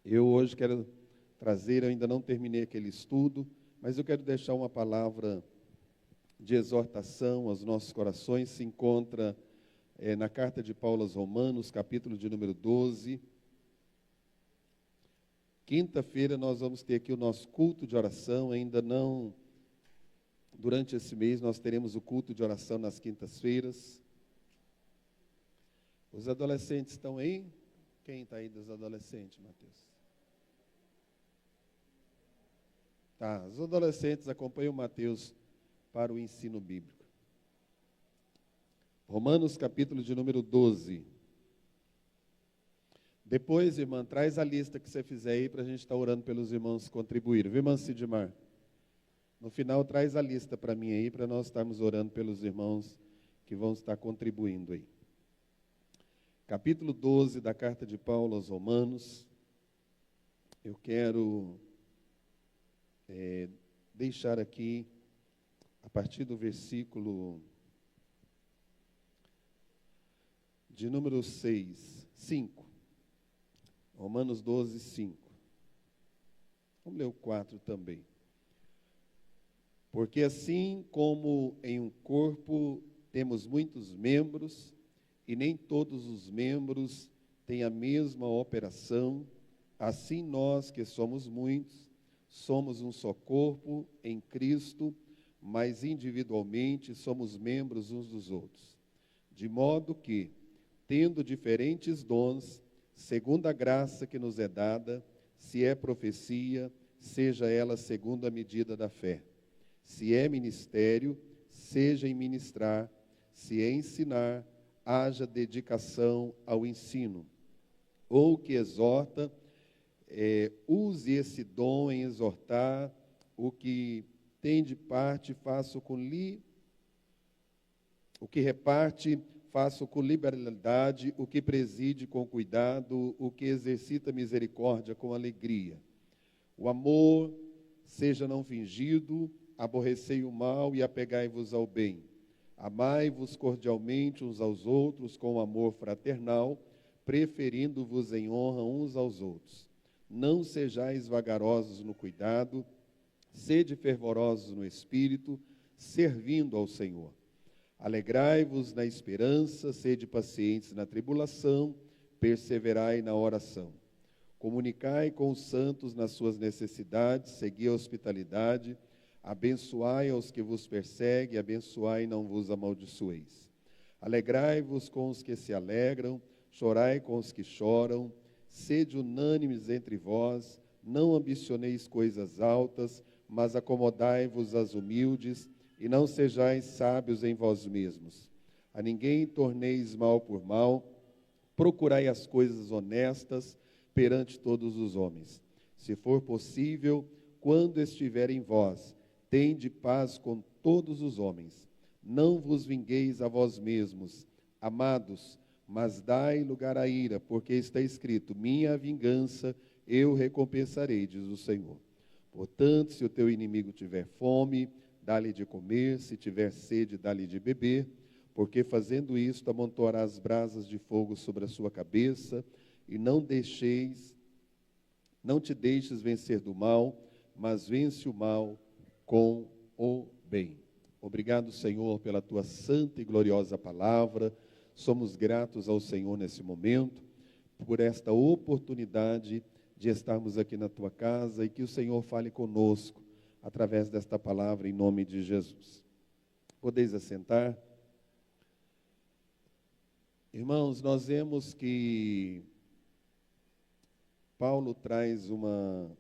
Eu hoje quero trazer, eu ainda não terminei aquele estudo, mas eu quero deixar uma palavra de exortação aos nossos corações. Se encontra na carta de Paulo aos Romanos, capítulo de número 12. Quinta-feira nós vamos ter aqui o nosso culto de oração, ainda não, durante esse mês nós teremos o culto de oração nas quintas-feiras. Os adolescentes estão aí? Quem está aí dos adolescentes, Mateus? Tá, os adolescentes acompanham o Mateus para o ensino bíblico. Romanos, capítulo de número 12. Depois, irmã, traz a lista que você fizer aí para a gente estar orando pelos irmãos que contribuíram. Viu, irmã Sidmar? No final, traz a lista para mim aí, para nós estarmos orando pelos irmãos que vão estar contribuindo aí. Capítulo 12 da carta de Paulo aos Romanos. Eu quero deixar aqui, a partir do versículo de número 5. Romanos 12, 5. Vamos ler o 4 também. Porque assim como em um corpo temos muitos membros, e nem todos os membros têm a mesma operação, assim nós que somos muitos, somos um só corpo em Cristo, mas individualmente somos membros uns dos outros. De modo que, tendo diferentes dons, segundo a graça que nos é dada, se é profecia, seja ela segundo a medida da fé. Se é ministério, seja em ministrar. Se é ensinar, haja dedicação ao ensino. Ou que exorta, use esse dom em exortar. O que tem de parte, faça com o que reparte, faça com liberalidade, o que preside com cuidado, o que exercita misericórdia com alegria. O amor seja não fingido, aborrecei o mal e apegai-vos ao bem. Amai-vos cordialmente uns aos outros com amor fraternal, preferindo-vos em honra uns aos outros. Não sejais vagarosos no cuidado, sede fervorosos no espírito, servindo ao Senhor. Alegrai-vos na esperança, sede pacientes na tribulação, perseverai na oração. Comunicai com os santos nas suas necessidades, segui a hospitalidade, abençoai aos que vos perseguem, abençoai e não vos amaldiçoeis. Alegrai-vos com os que se alegram, chorai com os que choram, sede unânimes entre vós, não ambicioneis coisas altas, mas acomodai-vos às humildes, e não sejais sábios em vós mesmos. A ninguém torneis mal por mal, procurai as coisas honestas perante todos os homens. Se for possível, quando estiver em vós, tende paz com todos os homens. Não vos vingueis a vós mesmos, amados, mas dai lugar à ira, porque está escrito, minha vingança eu recompensarei, diz o Senhor. Portanto, se o teu inimigo tiver fome, dá-lhe de comer, se tiver sede, dá-lhe de beber, porque fazendo isto amontoarás brasas de fogo sobre a sua cabeça, e não te deixes vencer do mal, mas vence o mal com o bem. Obrigado, Senhor, pela tua santa e gloriosa palavra. Somos gratos ao Senhor nesse momento, por esta oportunidade de estarmos aqui na tua casa e que o Senhor fale conosco através desta palavra em nome de Jesus. Podeis assentar. Irmãos, nós vemos que Paulo traz uma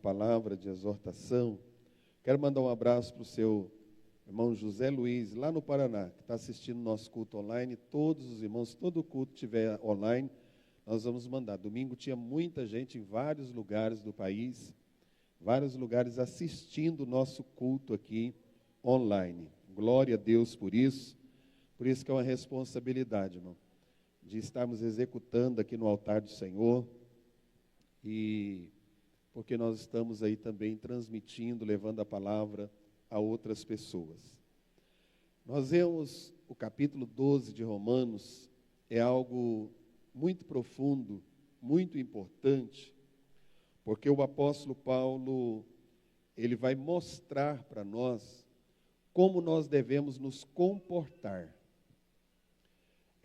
palavra de exortação. Quero mandar um abraço para o seu irmão José Luiz, lá no Paraná, que está assistindo nosso culto online. Todos os irmãos, todo culto tiver online, nós vamos mandar. Domingo tinha muita gente em vários lugares do país, vários lugares assistindo o nosso culto aqui online. Glória a Deus por isso que é uma responsabilidade, irmão, de estarmos executando aqui no altar do Senhor, e porque nós estamos aí também transmitindo, levando a palavra a outras pessoas. Nós vemos o capítulo 12 de Romanos, é algo muito profundo, muito importante, porque o apóstolo Paulo, ele vai mostrar para nós como nós devemos nos comportar.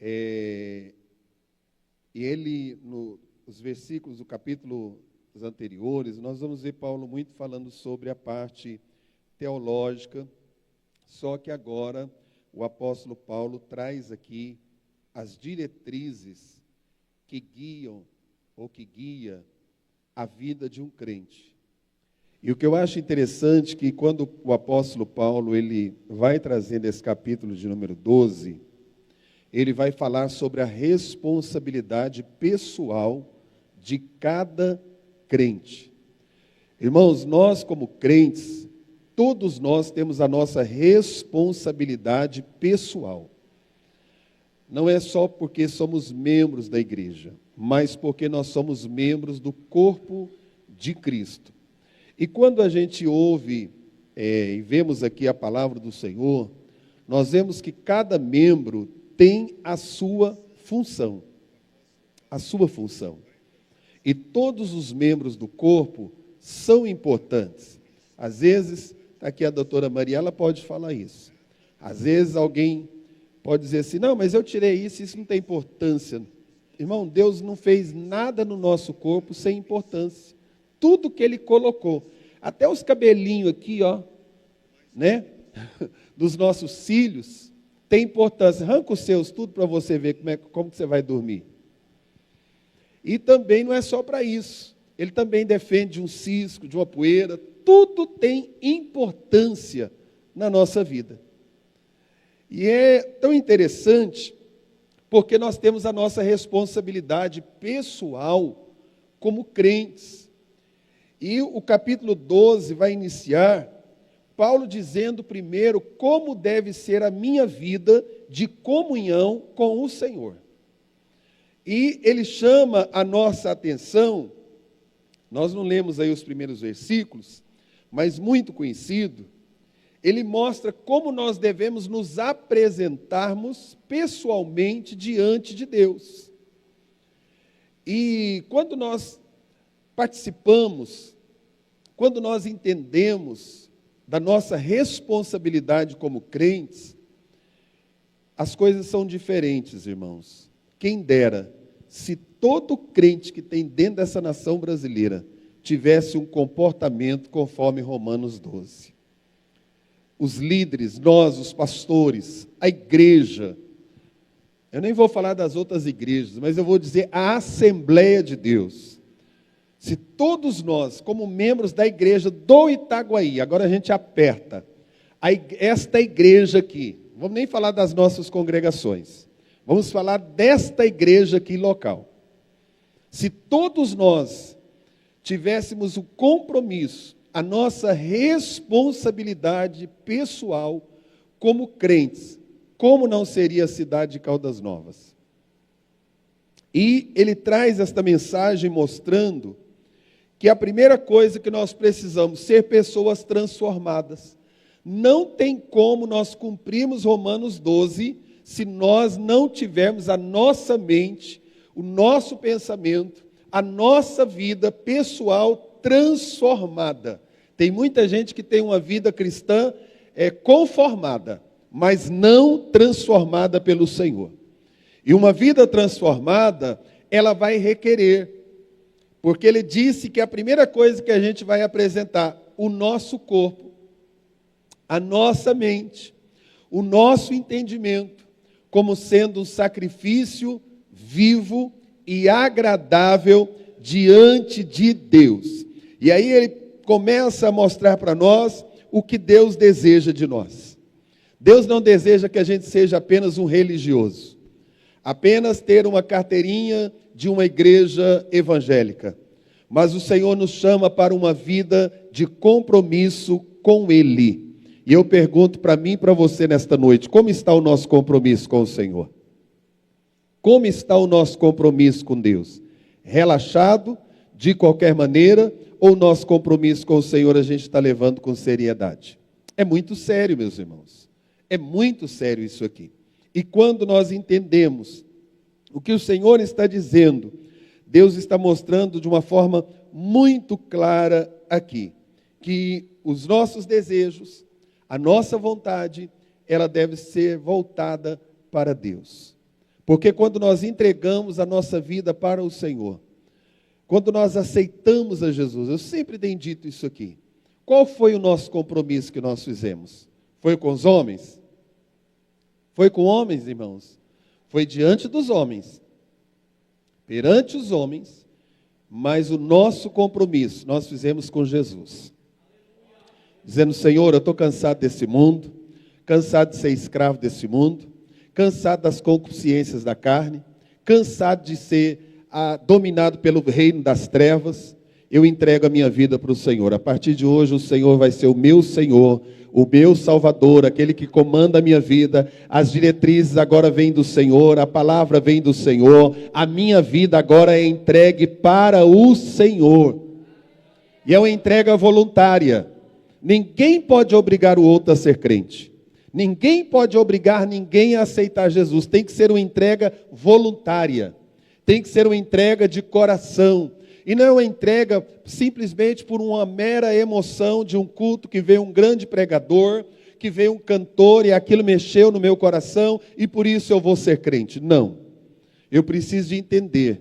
E ele, nos versículos do capítulo anteriores, nós vamos ver Paulo muito falando sobre a parte teológica, só que agora o apóstolo Paulo traz aqui as diretrizes que guiam ou que guia a vida de um crente. E o que eu acho interessante é que quando o apóstolo Paulo ele vai trazendo esse capítulo de número 12, ele vai falar sobre a responsabilidade pessoal de cada crente. Irmãos, nós como crentes, todos nós temos a nossa responsabilidade pessoal. Não é só porque somos membros da igreja, mas porque nós somos membros do corpo de Cristo. E quando a gente ouve e vemos aqui a palavra do Senhor, nós vemos que cada membro tem a sua função. A sua função. E todos os membros do corpo são importantes. Às vezes, está aqui a doutora Maria, ela pode falar isso. Às vezes alguém pode dizer assim, não, mas eu tirei isso não tem importância. Irmão, Deus não fez nada no nosso corpo sem importância. Tudo que Ele colocou, até os cabelinhos aqui, ó, né, dos nossos cílios, tem importância. Arranca os seus tudo para você ver como que você vai dormir. E também não é só para isso. Ele também defende um cisco, de uma poeira. Tudo tem importância na nossa vida. E é tão interessante, porque nós temos a nossa responsabilidade pessoal como crentes. E o capítulo 12 vai iniciar Paulo dizendo primeiro como deve ser a minha vida de comunhão com o Senhor. E ele chama a nossa atenção, nós não lemos aí os primeiros versículos, mas muito conhecido, ele mostra como nós devemos nos apresentarmos pessoalmente diante de Deus. E quando nós participamos, quando nós entendemos da nossa responsabilidade como crentes, as coisas são diferentes, irmãos. Quem dera, se todo crente que tem dentro dessa nação brasileira tivesse um comportamento conforme Romanos 12. Os líderes, nós, os pastores, a igreja, eu nem vou falar das outras igrejas, mas eu vou dizer a Assembleia de Deus. Se todos nós, como membros da igreja do Itaguaí, agora a gente aperta, esta igreja aqui, não vamos nem falar das nossas congregações, vamos falar desta igreja aqui local. Se todos nós tivéssemos o compromisso, a nossa responsabilidade pessoal como crentes, como não seria a cidade de Caldas Novas? E ele traz esta mensagem mostrando que a primeira coisa que nós precisamos ser pessoas transformadas. Não tem como nós cumprirmos Romanos 12 se nós não tivermos a nossa mente, o nosso pensamento, a nossa vida pessoal transformada. Tem muita gente que tem uma vida cristã conformada, mas não transformada pelo Senhor. E uma vida transformada, ela vai requerer, porque ele disse que a primeira coisa que a gente vai apresentar, o nosso corpo, a nossa mente, o nosso entendimento, como sendo um sacrifício vivo e agradável diante de Deus. E aí ele começa a mostrar para nós o que Deus deseja de nós. Deus não deseja que a gente seja apenas um religioso, apenas ter uma carteirinha de uma igreja evangélica, mas o Senhor nos chama para uma vida de compromisso com Ele. E eu pergunto para mim e para você nesta noite, como está o nosso compromisso com o Senhor? Como está o nosso compromisso com Deus? Relaxado, de qualquer maneira, ou o nosso compromisso com o Senhor a gente está levando com seriedade? É muito sério, meus irmãos. É muito sério isso aqui. E quando nós entendemos o que o Senhor está dizendo, Deus está mostrando de uma forma muito clara aqui, que os nossos desejos, a nossa vontade, ela deve ser voltada para Deus. Porque quando nós entregamos a nossa vida para o Senhor, quando nós aceitamos a Jesus, eu sempre tenho dito isso aqui, qual foi o nosso compromisso que nós fizemos? Foi com os homens? Foi com homens, irmãos? Foi diante dos homens, perante os homens, mas o nosso compromisso nós fizemos com Jesus. Dizendo, Senhor, eu estou cansado desse mundo, cansado de ser escravo desse mundo, cansado das concupiscências da carne, cansado de ser dominado pelo reino das trevas. Eu entrego a minha vida para o Senhor. A partir de hoje o Senhor vai ser o meu Senhor, o meu Salvador, aquele que comanda a minha vida. As diretrizes agora vêm do Senhor, a palavra vem do Senhor, a minha vida agora é entregue para o Senhor. E é uma entrega voluntária. Ninguém pode obrigar o outro a ser crente. Ninguém pode obrigar ninguém a aceitar Jesus. Tem que ser uma entrega voluntária. Tem que ser uma entrega de coração. E não é uma entrega simplesmente por uma mera emoção de um culto que veio um grande pregador, que veio um cantor e aquilo mexeu no meu coração e por isso eu vou ser crente. Não. Eu preciso de entender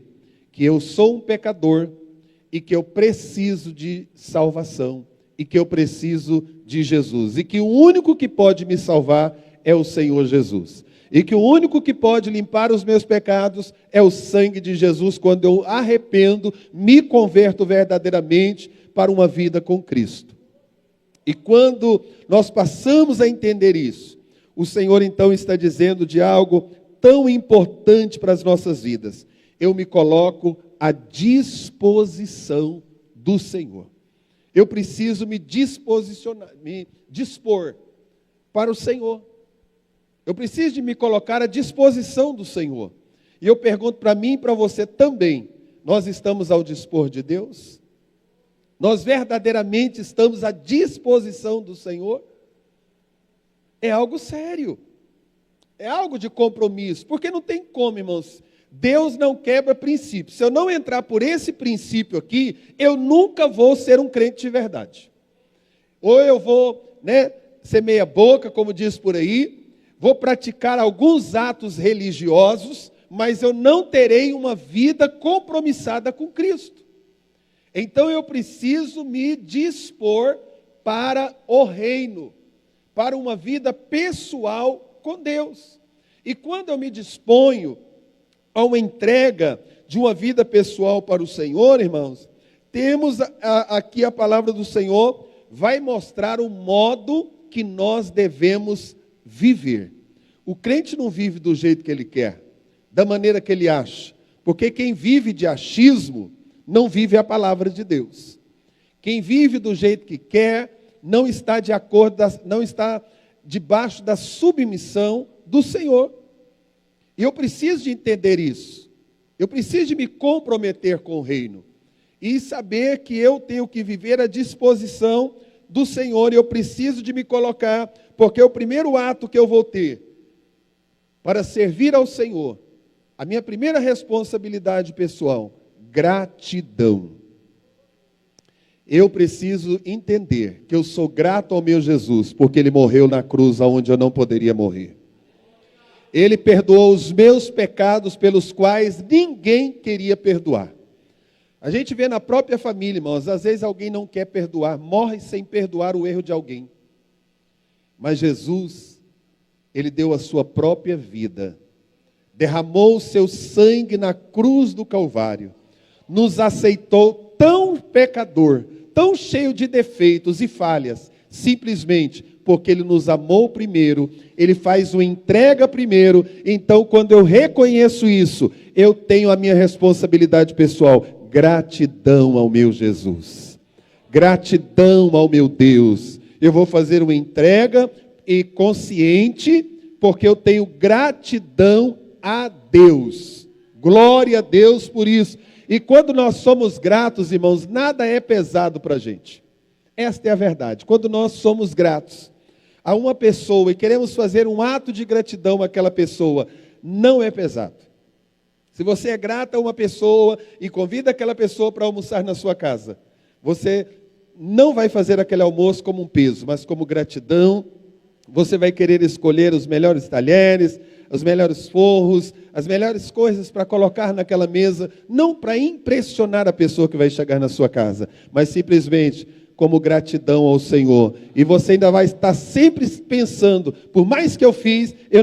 que eu sou um pecador e que eu preciso de salvação e que eu preciso de Jesus. E que o único que pode me salvar é o Senhor Jesus. E que o único que pode limpar os meus pecados é o sangue de Jesus, quando eu arrependo, me converto verdadeiramente para uma vida com Cristo. E quando nós passamos a entender isso, o Senhor então está dizendo de algo tão importante para as nossas vidas. Eu me coloco à disposição do Senhor. Eu preciso me dispor para o Senhor. Eu preciso de me colocar à disposição do Senhor. E eu pergunto para mim e para você também, nós estamos ao dispor de Deus? Nós verdadeiramente estamos à disposição do Senhor? É algo sério. É algo de compromisso. Porque não tem como, irmãos. Deus não quebra princípios. Se eu não entrar por esse princípio aqui, eu nunca vou ser um crente de verdade. Ou eu vou, ser meia boca, como diz por aí, vou praticar alguns atos religiosos, mas eu não terei uma vida compromissada com Cristo. Então eu preciso me dispor para o reino, para uma vida pessoal com Deus. E quando eu me disponho a uma entrega de uma vida pessoal para o Senhor, irmãos, temos aqui a palavra do Senhor, vai mostrar o modo que nós devemos viver. O crente não vive do jeito que ele quer, da maneira que ele acha, porque quem vive de achismo não vive a palavra de Deus. Quem vive do jeito que quer não está de acordo, não está debaixo da submissão do Senhor. E eu preciso de entender isso. Eu preciso de me comprometer com o reino e saber que eu tenho que viver à disposição do Senhor. E eu preciso de me colocar, porque o primeiro ato que eu vou ter para servir ao Senhor, a minha primeira responsabilidade pessoal, gratidão. Eu preciso entender que eu sou grato ao meu Jesus, porque Ele morreu na cruz onde eu não poderia morrer. Ele perdoou os meus pecados pelos quais ninguém queria perdoar. A gente vê na própria família, irmãos, às vezes alguém não quer perdoar, morre sem perdoar o erro de alguém. Mas Jesus, Ele deu a sua própria vida, derramou o seu sangue na cruz do Calvário, nos aceitou tão pecador, tão cheio de defeitos e falhas, simplesmente porque Ele nos amou primeiro, Ele faz uma entrega primeiro. Então quando eu reconheço isso, eu tenho a minha responsabilidade pessoal, gratidão ao meu Jesus, gratidão ao meu Deus. Eu vou fazer uma entrega e consciente, porque eu tenho gratidão a Deus, glória a Deus por isso. E quando nós somos gratos, irmãos, nada é pesado para a gente. Esta é a verdade. Quando nós somos gratos a uma pessoa e queremos fazer um ato de gratidão àquela pessoa, não é pesado. Se você é grata a uma pessoa e convida aquela pessoa para almoçar na sua casa, você não vai fazer aquele almoço como um peso, mas como gratidão. Você vai querer escolher os melhores talheres, os melhores forros, as melhores coisas para colocar naquela mesa, não para impressionar a pessoa que vai chegar na sua casa, mas simplesmente como gratidão ao Senhor. E você ainda vai estar sempre pensando, por mais que eu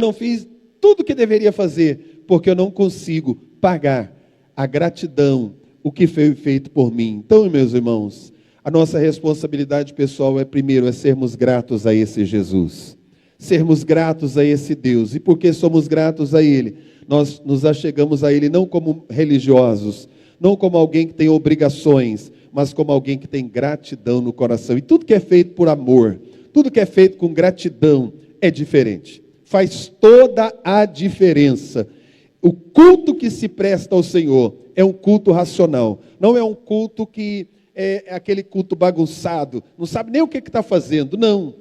não fiz tudo o que deveria fazer, porque eu não consigo pagar a gratidão, o que foi feito por mim. Então, meus irmãos, a nossa responsabilidade pessoal é sermos gratos a esse Jesus. Sermos gratos a esse Deus. E porque somos gratos a Ele, nós nos achegamos a Ele não como religiosos, não como alguém que tem obrigações, mas como alguém que tem gratidão no coração. E tudo que é feito por amor, tudo que é feito com gratidão é diferente. Faz toda a diferença. O culto que se presta ao Senhor é um culto racional. Não é um culto que é aquele culto bagunçado. Não sabe nem o que está fazendo. Não.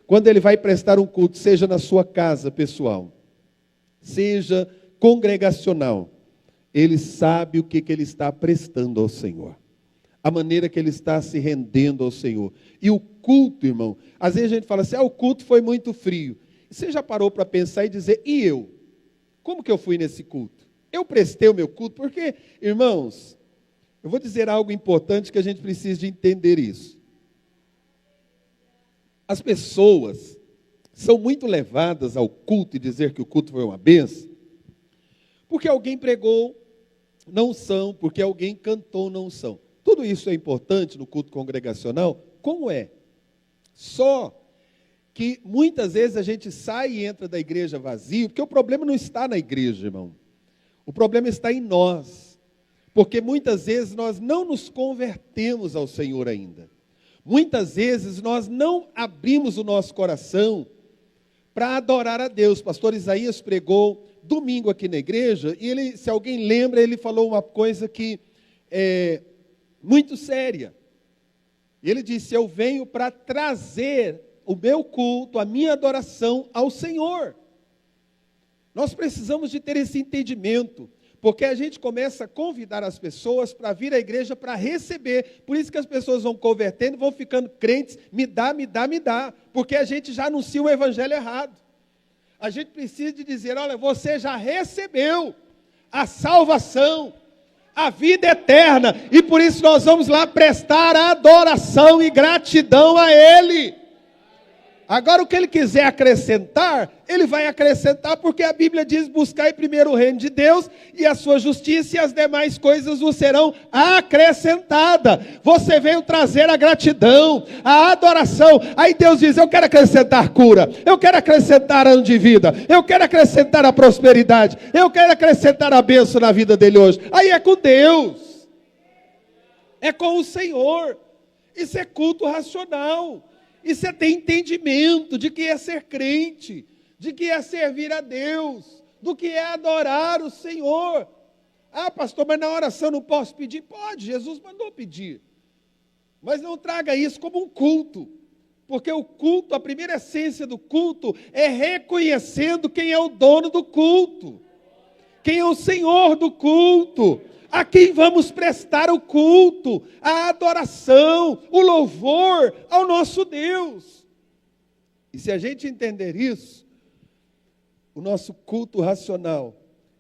Quando ele vai prestar um culto, seja na sua casa pessoal, seja congregacional, ele sabe o que ele está prestando ao Senhor. A maneira que ele está se rendendo ao Senhor. E o culto, irmão, às vezes a gente fala assim, o culto foi muito frio. Você já parou para pensar e dizer, e eu? Como que eu fui nesse culto? Eu prestei o meu culto? Porque, irmãos, eu vou dizer algo importante que a gente precisa de entender isso. As pessoas são muito levadas ao culto e dizer que o culto foi uma bênção, porque alguém pregou, não são, porque alguém cantou, não são. Tudo isso é importante no culto congregacional? Como é? Só que muitas vezes a gente sai e entra da igreja vazio, porque o problema não está na igreja, irmão. O problema está em nós. Porque muitas vezes nós não nos convertemos ao Senhor ainda. Muitas vezes nós não abrimos o nosso coração para adorar a Deus. O pastor Isaías pregou domingo aqui na igreja, e ele, se alguém lembra, ele falou uma coisa que é muito séria. Ele disse, eu venho para trazer o meu culto, a minha adoração ao Senhor. Nós precisamos de ter esse entendimento, porque a gente começa a convidar as pessoas para vir à igreja para receber. Por isso que as pessoas vão convertendo, vão ficando crentes, me dá, porque a gente já anuncia o evangelho errado. A gente precisa de dizer, olha, você já recebeu a salvação, a vida eterna, e por isso nós vamos lá prestar adoração e gratidão a Ele. Agora o que Ele quiser acrescentar, Ele vai acrescentar, porque a Bíblia diz, buscai primeiro o reino de Deus e a sua justiça, e as demais coisas vos serão acrescentadas. Você veio trazer a gratidão, a adoração. Aí Deus diz, eu quero acrescentar cura, eu quero acrescentar ano de vida, eu quero acrescentar a prosperidade, eu quero acrescentar a bênção na vida dele hoje. Aí é com Deus, é com o Senhor. Isso é culto racional. Isso é ter entendimento de que é ser crente, de que é servir a Deus, do que é adorar o Senhor. Ah, pastor, mas na oração não posso pedir? Pode, Jesus mandou pedir. Mas não traga isso como um culto, porque o culto, a primeira essência do culto é reconhecendo quem é o dono do culto, quem é o Senhor do culto, a quem vamos prestar o culto, a adoração, o louvor ao nosso Deus. E se a gente entender isso, o nosso culto racional,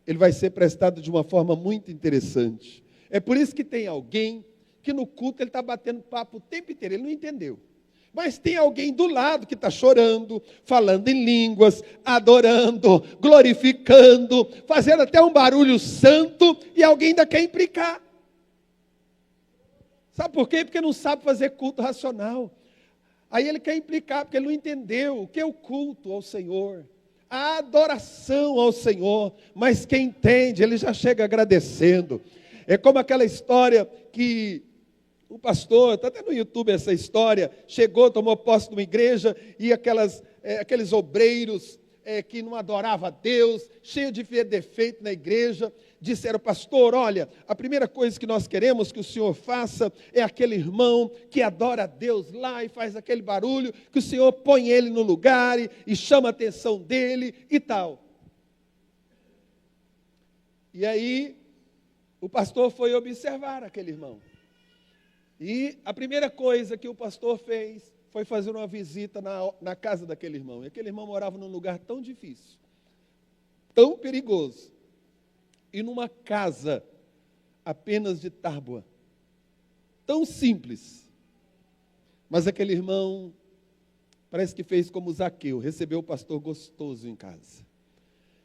ele vai ser prestado de uma forma muito interessante. É por isso que tem alguém que no culto ele está batendo papo o tempo inteiro, ele não entendeu. Mas tem alguém do lado que está chorando, falando em línguas, adorando, glorificando, fazendo até um barulho santo, e alguém ainda quer implicar. Sabe por quê? Porque não sabe fazer culto racional. Aí ele quer implicar, porque ele não entendeu o que é o culto ao Senhor, a adoração ao Senhor. Mas quem entende, ele já chega agradecendo. É como aquela história que o pastor, está até no YouTube essa história, chegou, tomou posse de uma igreja, e aqueles obreiros que não adoravam a Deus, cheio de defeito na igreja, disseram, pastor, olha, a primeira coisa que nós queremos que o senhor faça é aquele irmão que adora a Deus lá e faz aquele barulho, que o senhor põe ele no lugar e chama a atenção dele e tal. E aí o pastor foi observar aquele irmão. E a primeira coisa que o pastor fez foi fazer uma visita na casa daquele irmão. E aquele irmão morava num lugar tão difícil, tão perigoso, e numa casa apenas de tábua, tão simples. Mas aquele irmão parece que fez como Zaqueu, recebeu o pastor gostoso em casa.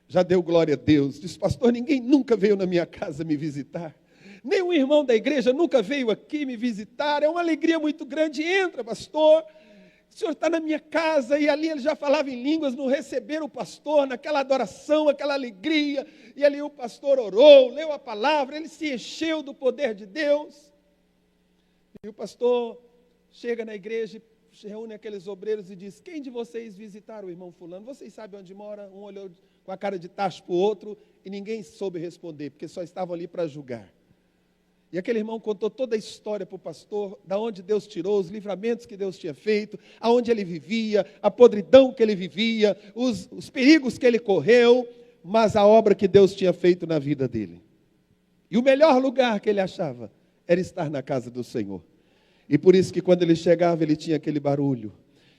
Já deu glória a Deus, disse: pastor, ninguém nunca veio na minha casa me visitar. Nenhum irmão da igreja nunca veio aqui me visitar. É uma alegria muito grande. Entra, pastor. O senhor está na minha casa. E ali ele já falava em línguas, no receber o pastor, naquela adoração, aquela alegria. E ali o pastor orou, leu a palavra, ele se encheu do poder de Deus. E o pastor chega na igreja, reúne aqueles obreiros e diz: quem de vocês visitaram o irmão fulano? Vocês sabem onde mora? Um olhou com a cara de tacho para o outro e ninguém soube responder, porque só estavam ali para julgar. E aquele irmão contou toda a história para o pastor, da onde Deus tirou, os livramentos que Deus tinha feito, aonde ele vivia, a podridão que ele vivia, os perigos que ele correu, mas a obra que Deus tinha feito na vida dele. E o melhor lugar que ele achava era estar na casa do Senhor. E por isso que quando ele chegava, ele tinha aquele barulho.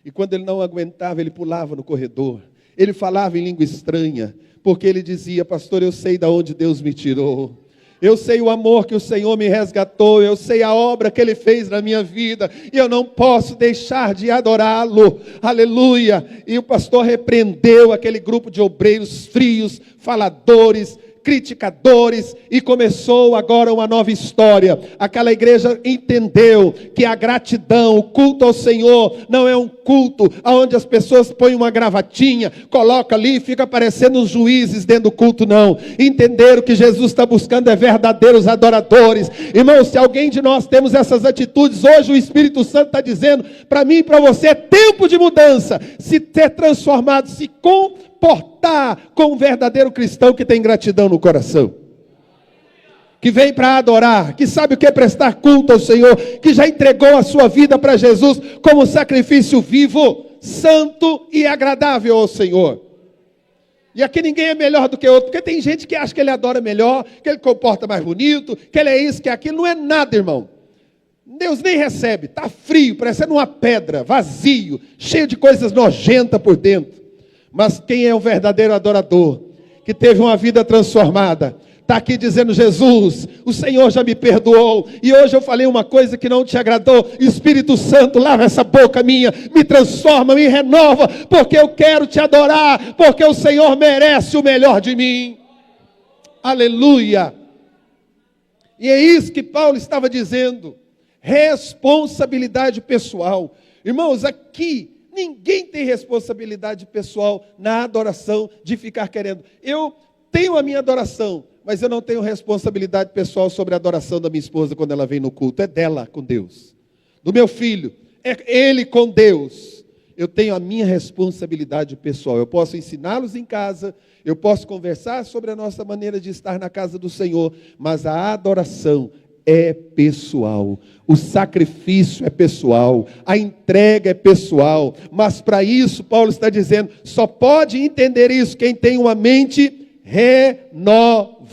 E quando ele não aguentava, ele pulava no corredor. Ele falava em língua estranha, porque ele dizia: pastor, eu sei de onde Deus me tirou. Eu sei o amor que o Senhor me resgatou, eu sei a obra que Ele fez na minha vida, e eu não posso deixar de adorá-lo, aleluia. E o pastor repreendeu aquele grupo de obreiros frios, faladores, criticadores, e começou agora uma nova história. Aquela igreja entendeu que a gratidão, o culto ao Senhor, não é um culto onde as pessoas põem uma gravatinha, coloca ali e fica parecendo os juízes dentro do culto, não. Entenderam que Jesus está buscando verdadeiros adoradores. Irmãos, se alguém de nós temos essas atitudes, hoje o Espírito Santo está dizendo para mim e para você: é tempo de mudança, se ter transformado, se comportar como um verdadeiro cristão que tem gratidão no coração, que vem para adorar, que sabe o que é prestar culto ao Senhor, que já entregou a sua vida para Jesus como sacrifício vivo, santo e agradável ao Senhor. E aqui ninguém é melhor do que outro, porque tem gente que acha que ele adora melhor, que ele comporta mais bonito, que ele é isso, que é aquilo. Não é nada, irmão. Deus nem recebe, está frio, parecendo uma pedra, vazio, cheio de coisas nojentas por dentro. Mas quem é o verdadeiro adorador, que teve uma vida transformada, está aqui dizendo: Jesus, o Senhor já me perdoou, e hoje eu falei uma coisa que não te agradou. Espírito Santo, lava essa boca minha, me transforma, me renova, porque eu quero te adorar, porque o Senhor merece o melhor de mim. Aleluia. E é isso que Paulo estava dizendo: responsabilidade pessoal. Irmãos, aqui ninguém tem responsabilidade pessoal na adoração, de ficar querendo. Eu tenho a minha adoração, mas eu não tenho responsabilidade pessoal sobre a adoração da minha esposa quando ela vem no culto. É dela com Deus. Do meu filho, é ele com Deus. Eu tenho a minha responsabilidade pessoal. Eu posso ensiná-los em casa, eu posso conversar sobre a nossa maneira de estar na casa do Senhor, mas a adoração é pessoal, o sacrifício é pessoal, a entrega é pessoal. Mas para isso, Paulo está dizendo, só pode entender isso quem tem uma mente renovada.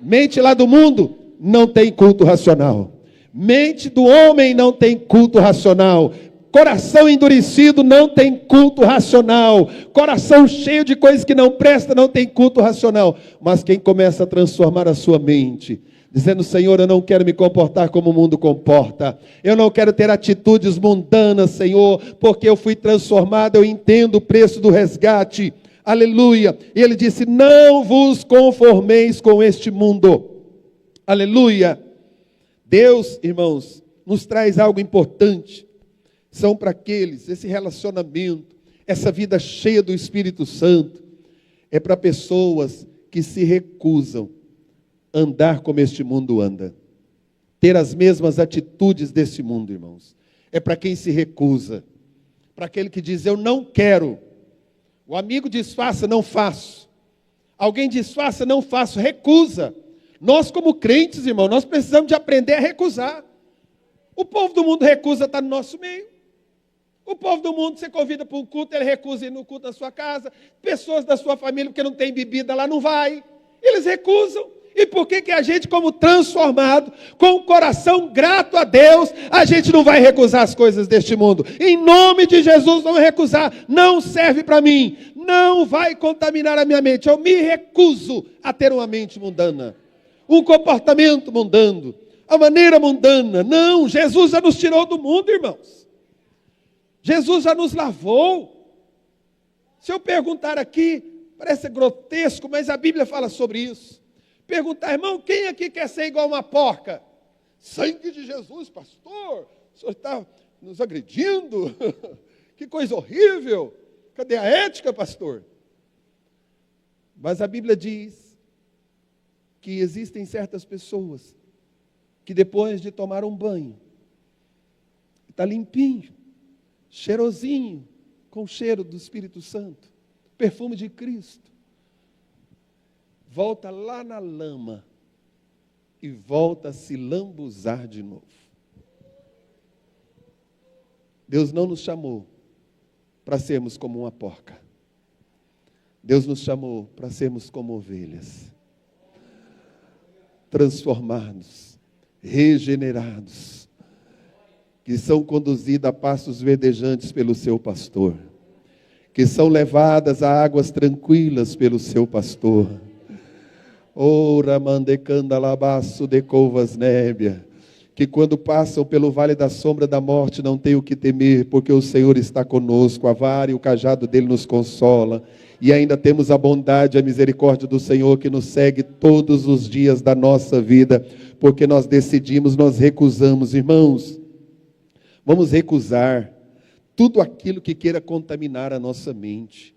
Mente lá do mundo não tem culto racional. Mente do homem não tem culto racional. Coração endurecido não tem culto racional. Coração cheio de coisas que não prestam não tem culto racional. Mas quem começa a transformar a sua mente, dizendo: Senhor, eu não quero me comportar como o mundo comporta. Eu não quero ter atitudes mundanas, Senhor, porque eu fui transformado, eu entendo o preço do resgate. Aleluia. E ele disse: não vos conformeis com este mundo. Aleluia. Deus, irmãos, nos traz algo importante. São para aqueles, esse relacionamento, essa vida cheia do Espírito Santo, é para pessoas que se recusam a andar como este mundo anda, ter as mesmas atitudes desse mundo, irmãos. É para quem se recusa, para aquele que diz: eu não quero. O amigo diz: faça, não faço. Alguém diz: faça, não faço, recusa. Nós como crentes, irmão, nós precisamos de aprender a recusar. O povo do mundo recusa estar no nosso meio. O povo do mundo, você convida para um culto, ele recusa ir no culto da sua casa. Pessoas da sua família, porque não tem bebida lá, não vai. Eles recusam. E por que a gente, como transformado, com o coração grato a Deus, a gente não vai recusar as coisas deste mundo? Em nome de Jesus, não recusar. Não serve para mim. Não vai contaminar a minha mente. Eu me recuso a ter uma mente mundana, um comportamento mundano, a maneira mundana. Não, Jesus já nos tirou do mundo, irmãos. Jesus já nos lavou. Se eu perguntar aqui, parece grotesco, mas a Bíblia fala sobre isso. Perguntar, irmão, quem aqui quer ser igual uma porca? Sangue de Jesus, pastor, o senhor está nos agredindo? Que coisa horrível. Cadê a ética, pastor? Mas a Bíblia diz que existem certas pessoas que depois de tomar um banho, está limpinho, cheirosinho, com o cheiro do Espírito Santo, perfume de Cristo, volta lá na lama e volta a se lambuzar de novo. Deus não nos chamou para sermos como uma porca. Deus nos chamou para sermos como ovelhas, transformados, regenerados, que são conduzidas a pastos verdejantes pelo seu pastor, que são levadas a águas tranquilas pelo seu pastor. Ora mandecanda labaço de couvas nébia, que quando passam pelo vale da sombra da morte não tem o que temer, porque o Senhor está conosco, a vara e o cajado dele nos consola, e ainda temos a bondade e a misericórdia do Senhor que nos segue todos os dias da nossa vida, porque nós decidimos, nós recusamos, irmãos, vamos recusar tudo aquilo que queira contaminar a nossa mente.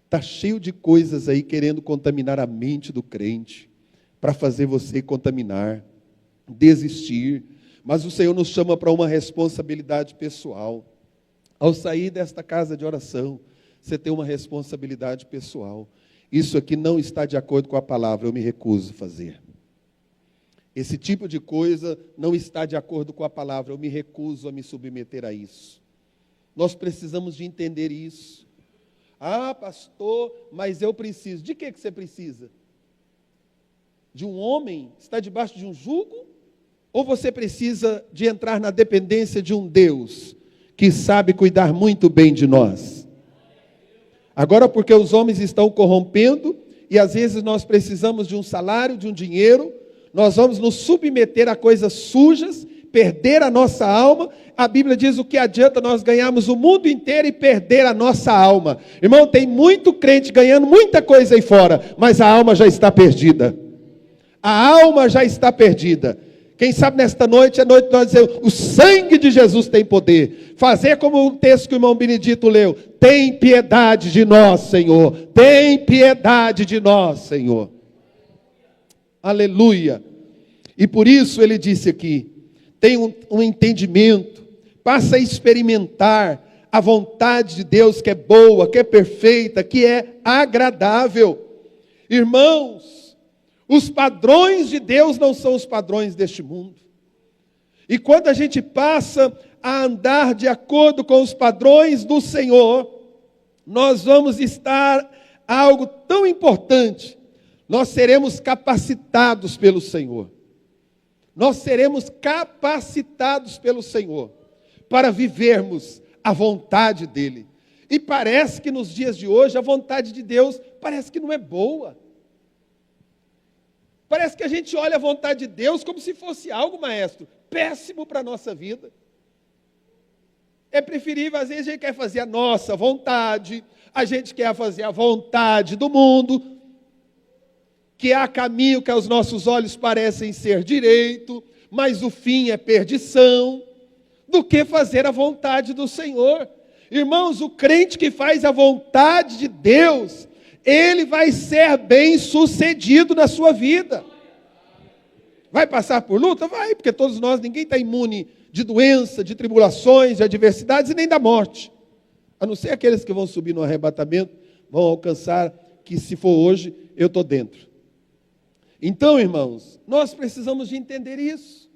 Está cheio de coisas aí querendo contaminar a mente do crente, para fazer você contaminar, desistir. Mas o Senhor nos chama para uma responsabilidade pessoal. Ao sair desta casa de oração, você tem uma responsabilidade pessoal. Isso aqui não está de acordo com a palavra, eu me recuso a fazer. Esse tipo de coisa não está de acordo com a palavra, eu me recuso a me submeter a isso. Nós precisamos de entender isso. Ah, pastor, mas eu preciso. De que você precisa? De um homem? Está debaixo de um jugo? Ou você precisa de entrar na dependência de um Deus que sabe cuidar muito bem de nós? Agora, porque os homens estão corrompendo, e às vezes nós precisamos de um salário, de um dinheiro, nós vamos nos submeter a coisas sujas, perder a nossa alma. A Bíblia diz: o que adianta nós ganharmos o mundo inteiro e perder a nossa alma? Irmão, tem muito crente ganhando muita coisa aí fora, mas a alma já está perdida. A alma já está perdida. Quem sabe nesta noite é noite de nós dizer: o sangue de Jesus tem poder. Fazer como o texto que o irmão Benedito leu: tem piedade de nós, Senhor. Tem piedade de nós, Senhor. Aleluia. E por isso ele disse aqui: tem um entendimento, passa a experimentar a vontade de Deus, que é boa, que é perfeita, que é agradável. Irmãos, os padrões de Deus não são os padrões deste mundo. E quando a gente passa a andar de acordo com os padrões do Senhor, nós vamos estar a algo tão importante. Nós seremos capacitados pelo Senhor. Nós seremos capacitados pelo Senhor para vivermos a vontade dEle. E parece que nos dias de hoje a vontade de Deus parece que não é boa. Parece que a gente olha a vontade de Deus como se fosse algo, maestro, péssimo para a nossa vida. É preferível, às vezes a gente quer fazer a nossa vontade, a gente quer fazer a vontade do mundo, que há caminho que aos nossos olhos parecem ser direito, mas o fim é perdição, do que fazer a vontade do Senhor. Irmãos, o crente que faz a vontade de Deus, ele vai ser bem sucedido na sua vida. Vai passar por luta? Vai, porque todos nós, ninguém está imune de doença, de tribulações, de adversidades e nem da morte. A não ser aqueles que vão subir no arrebatamento, vão alcançar que, se for hoje, eu estou dentro. Então, irmãos, nós precisamos de entender isso.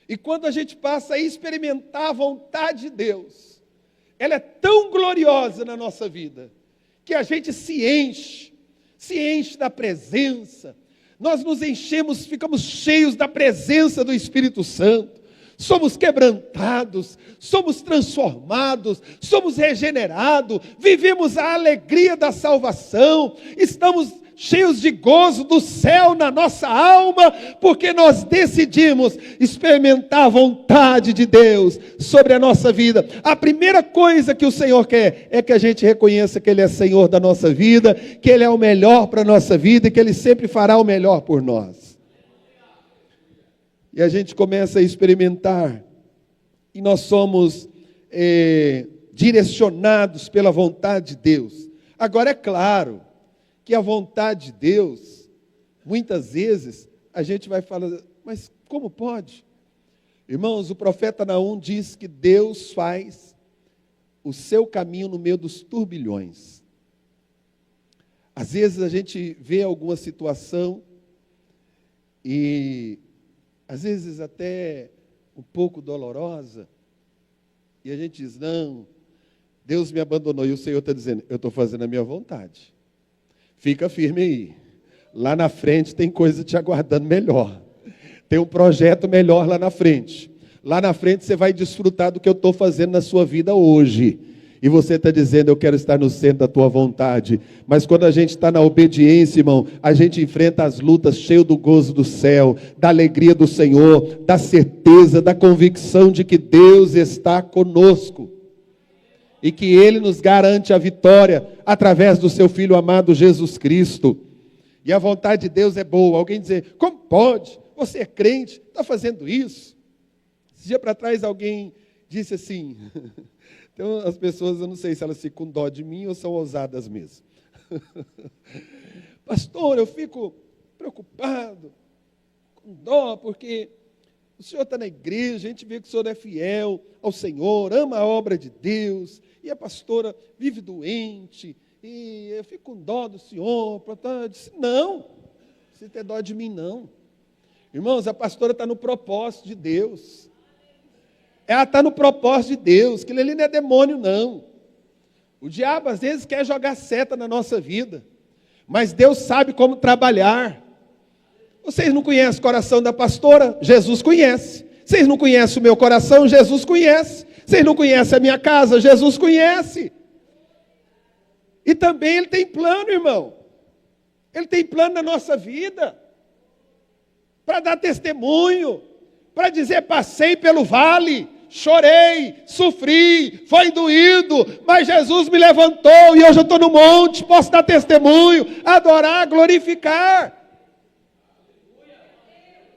E quando a gente passa a experimentar a vontade de Deus, ela é tão gloriosa na nossa vida, que a gente se enche da presença. nós nos enchemos, ficamos cheios da presença do Espírito Santo, somos quebrantados, somos transformados, somos regenerados, vivemos a alegria da salvação, estamos cheios de gozo do céu na nossa alma, porque nós decidimos experimentar a vontade de Deus sobre a nossa vida. A primeira coisa que o Senhor quer é que a gente reconheça que Ele é Senhor da nossa vida, que Ele é o melhor para a nossa vida e que Ele sempre fará o melhor por nós. E a gente começa a experimentar, e nós somos direcionados pela vontade de Deus. Agora é claro que a vontade de Deus, muitas vezes, a gente vai falar, mas como pode? Irmãos, o profeta Naum diz que Deus faz o seu caminho no meio dos turbilhões. Às vezes a gente vê alguma situação, e às vezes até um pouco dolorosa, e a gente diz, não, Deus me abandonou, e o Senhor está dizendo, eu estou fazendo a minha vontade. Fica firme aí. Lá na frente tem coisa te aguardando melhor. Tem um projeto melhor lá na frente. Lá na frente você vai desfrutar do que eu estou fazendo na sua vida hoje. E você está dizendo, eu quero estar no centro da tua vontade. Mas quando a gente está na obediência, irmão, a gente enfrenta as lutas cheio do gozo do céu, da alegria do Senhor, da certeza, da convicção de que Deus está conosco. E que Ele nos garante a vitória através do seu Filho amado Jesus Cristo. E a vontade de Deus é boa. Alguém dizer, como pode? Você é crente, está fazendo isso? Esse dia para trás alguém disse assim, então as pessoas, eu não sei se elas ficam com dó de mim ou são ousadas mesmo. Pastor, eu fico preocupado, com dó, porque o senhor está na igreja, a gente vê que o senhor é fiel ao Senhor, ama a obra de Deus, e a pastora vive doente, e eu fico com dó do senhor. Eu disse, não, você tem dó de mim não. Irmãos, a pastora está no propósito de Deus. Ela está no propósito de Deus, que ele ali não é demônio não. O diabo às vezes quer jogar seta na nossa vida, mas Deus sabe como trabalhar. Vocês não conhecem o coração da pastora? Jesus conhece. Vocês não conhecem o meu coração? Jesus conhece. Vocês não conhecem a minha casa? Jesus conhece. E também Ele tem plano, irmão. Ele tem plano na nossa vida. Para dar testemunho. Para dizer, passei pelo vale, chorei, sofri, foi doído, mas Jesus me levantou e hoje eu estou no monte, posso dar testemunho, adorar, glorificar.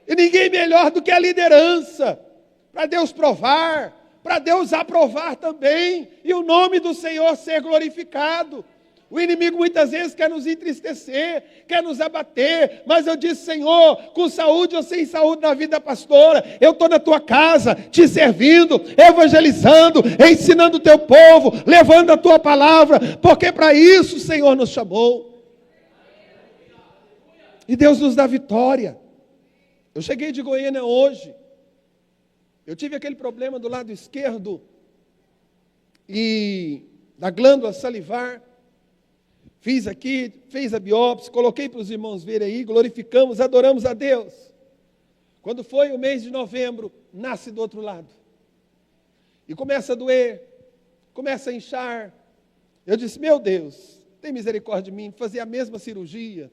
E ninguém melhor do que a liderança, para Deus provar, para Deus aprovar também, e o nome do Senhor ser glorificado. O inimigo muitas vezes quer nos entristecer, quer nos abater, mas eu disse, Senhor, com saúde ou sem saúde na vida da pastora, eu estou na tua casa, te servindo, evangelizando, ensinando o teu povo, levando a tua palavra, porque para isso o Senhor nos chamou. E Deus nos dá vitória. Eu cheguei de Goiânia hoje, eu tive aquele problema do lado esquerdo, e da glândula salivar, fiz aqui, fez a biópsia, coloquei para os irmãos verem aí, glorificamos, adoramos a Deus. Quando foi o mês de novembro, nasce do outro lado. E começa a doer, começa a inchar. Eu disse, meu Deus, tem misericórdia de mim, fazer a mesma cirurgia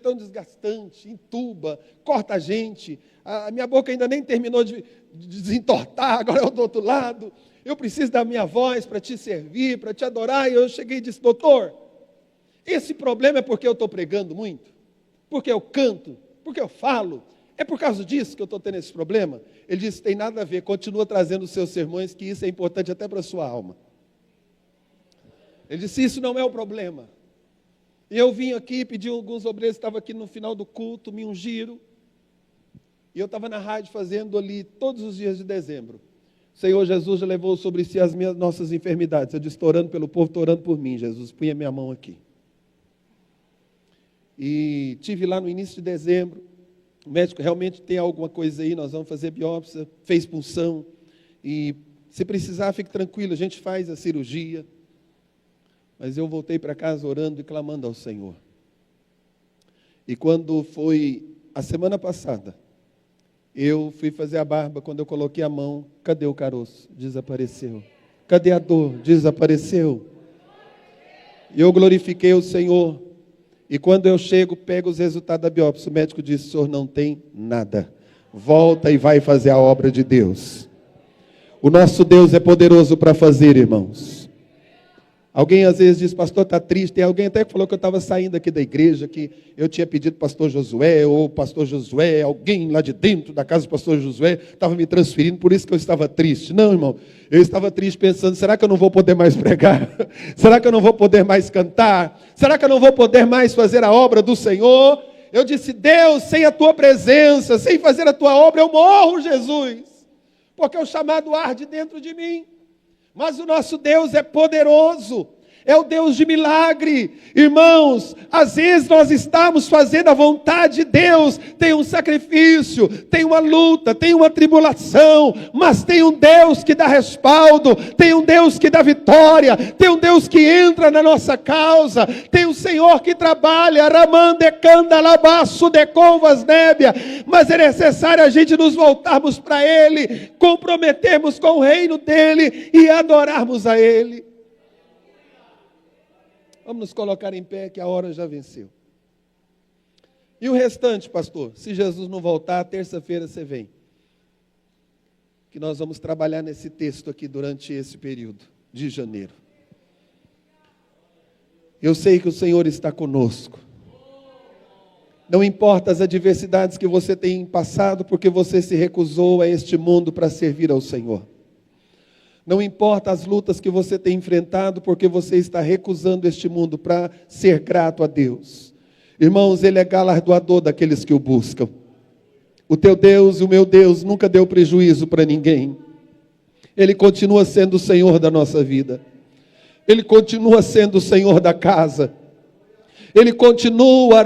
tão desgastante, entuba, corta a gente, a minha boca ainda nem terminou de desentortar, agora eu do outro lado, eu preciso da minha voz para te servir, para te adorar, e eu cheguei e disse, doutor, esse problema é porque eu estou pregando muito, porque eu canto, porque eu falo, é por causa disso que eu estou tendo esse problema? Ele disse, tem nada a ver, continua trazendo os seus sermões, que isso é importante até para a sua alma. Ele disse, isso não é o problema. E eu vim aqui, pedi alguns obreiros que estavam aqui no final do culto, me ungiram. E eu estava na rádio fazendo ali todos os dias de dezembro. O Senhor Jesus já levou sobre si as nossas enfermidades. Eu disse, estou orando pelo povo, estou orando por mim, Jesus. Punha minha mão aqui. E tive lá no início de dezembro. O médico realmente tem alguma coisa aí, nós vamos fazer biópsia, fez punção. E se precisar, fique tranquilo, a gente faz a cirurgia. Mas eu voltei para casa orando e clamando ao Senhor. E quando foi a semana passada, eu fui fazer a barba, quando eu coloquei a mão, cadê o caroço? Desapareceu. Cadê a dor? Desapareceu. E eu glorifiquei o Senhor. E quando eu chego, pego os resultados da biópsia, o médico disse, o senhor não tem nada. Volta e vai fazer a obra de Deus. O nosso Deus é poderoso para fazer, irmãos. Alguém às vezes diz, pastor, está triste. Tem alguém até que falou que eu estava saindo aqui da igreja, que eu tinha pedido pastor Josué, ou pastor Josué, alguém lá de dentro da casa do pastor Josué, estava me transferindo, por isso que eu estava triste. Não, irmão, eu estava triste pensando, será que eu não vou poder mais pregar? Será que eu não vou poder mais cantar? Será que eu não vou poder mais fazer a obra do Senhor? Eu disse, Deus, sem a tua presença, sem fazer a tua obra, eu morro, Jesus, porque o chamado arde dentro de mim. Mas o nosso Deus é poderoso, é o Deus de milagre. Irmãos, às vezes nós estamos fazendo a vontade de Deus, tem um sacrifício, tem uma luta, tem uma tribulação, mas tem um Deus que dá respaldo, tem um Deus que dá vitória, tem um Deus que entra na nossa causa, tem um Senhor que trabalha, mas é necessário a gente nos voltarmos para Ele, comprometermos com o reino dEle e adorarmos a Ele. Vamos nos colocar em pé, que a hora já venceu. E o restante, pastor? Se Jesus não voltar, terça-feira você vem. Que nós vamos trabalhar nesse texto aqui durante esse período de janeiro. Eu sei que o Senhor está conosco. Não importa as adversidades que você tem passado, porque você se recusou a este mundo para servir ao Senhor. Não importa as lutas que você tem enfrentado, porque você está recusando este mundo para ser grato a Deus. Irmãos, Ele é galardoador daqueles que o buscam. O teu Deus e o meu Deus nunca deu prejuízo para ninguém. Ele continua sendo o Senhor da nossa vida. Ele continua sendo o Senhor da casa. Ele continua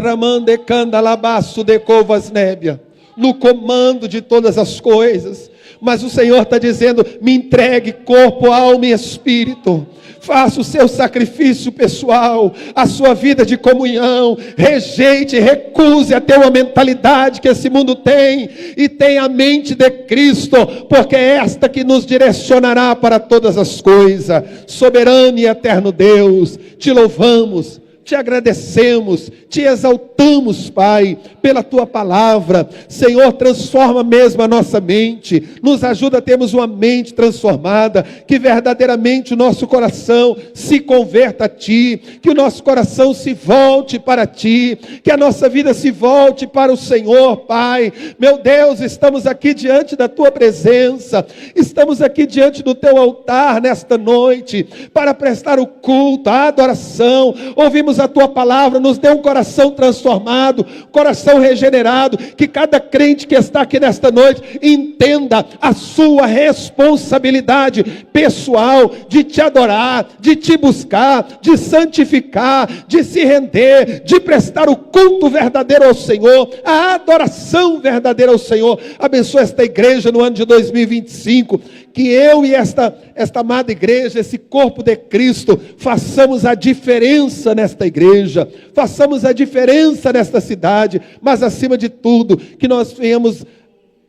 no comando de todas as coisas. Mas o Senhor está dizendo, me entregue corpo, alma e espírito. Faça o seu sacrifício pessoal, a sua vida de comunhão. Rejeite, recuse a ter uma mentalidade que esse mundo tem. E tenha a mente de Cristo, porque é esta que nos direcionará para todas as coisas. Soberano e eterno Deus, te louvamos. Te agradecemos, te exaltamos, Pai, pela Tua palavra. Senhor, transforma mesmo a nossa mente, nos ajuda a termos uma mente transformada, que verdadeiramente o nosso coração se converta a Ti, que o nosso coração se volte para Ti, que a nossa vida se volte para o Senhor, Pai. Meu Deus, estamos aqui diante da Tua presença, estamos aqui diante do Teu altar nesta noite, para prestar o culto, a adoração. Ouvimos a Tua palavra, nos dê um coração transformado, coração regenerado, que cada crente que está aqui nesta noite entenda a sua responsabilidade pessoal de Te adorar, de Te buscar, de santificar, de se render, de prestar o culto verdadeiro ao Senhor, a adoração verdadeira ao Senhor. Abençoa esta igreja no ano de 2025, que eu e esta amada igreja, esse corpo de Cristo, façamos a diferença nesta igreja, façamos a diferença nesta cidade, mas acima de tudo, que nós venhamos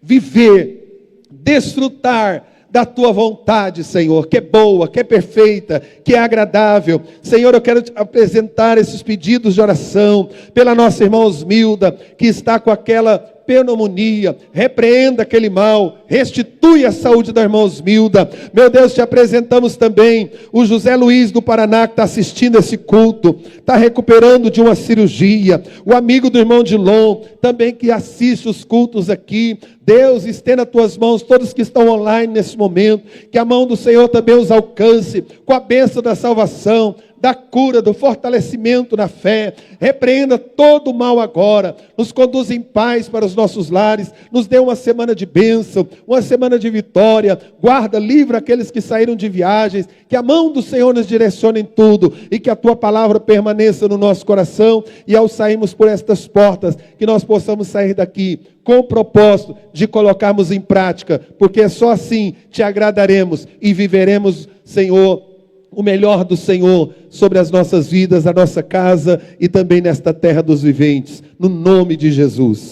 viver, desfrutar da Tua vontade, Senhor, que é boa, que é perfeita, que é agradável. Senhor, eu quero te apresentar esses pedidos de oração pela nossa irmã Osmilda, que está com aquela pneumonia. Repreenda aquele mal, restitui a saúde da irmã Osmilda. Meu Deus, te apresentamos também o José Luiz do Paraná, que está assistindo esse culto, está recuperando de uma cirurgia. O amigo do irmão Dilon, também que assiste os cultos aqui. Deus, estenda as Tuas mãos, todos que estão online nesse momento, que a mão do Senhor também os alcance, com a bênção da salvação, da cura, do fortalecimento na fé. Repreenda todo o mal agora, nos conduz em paz para os nossos lares, nos dê uma semana de bênção, uma semana de vitória, guarda, livra aqueles que saíram de viagens, que a mão do Senhor nos direcione em tudo, e que a Tua palavra permaneça no nosso coração, e ao sairmos por estas portas, que nós possamos sair daqui com o propósito de colocarmos em prática, porque só assim Te agradaremos e viveremos, Senhor, o melhor do Senhor sobre as nossas vidas, a nossa casa e também nesta terra dos viventes, no nome de Jesus.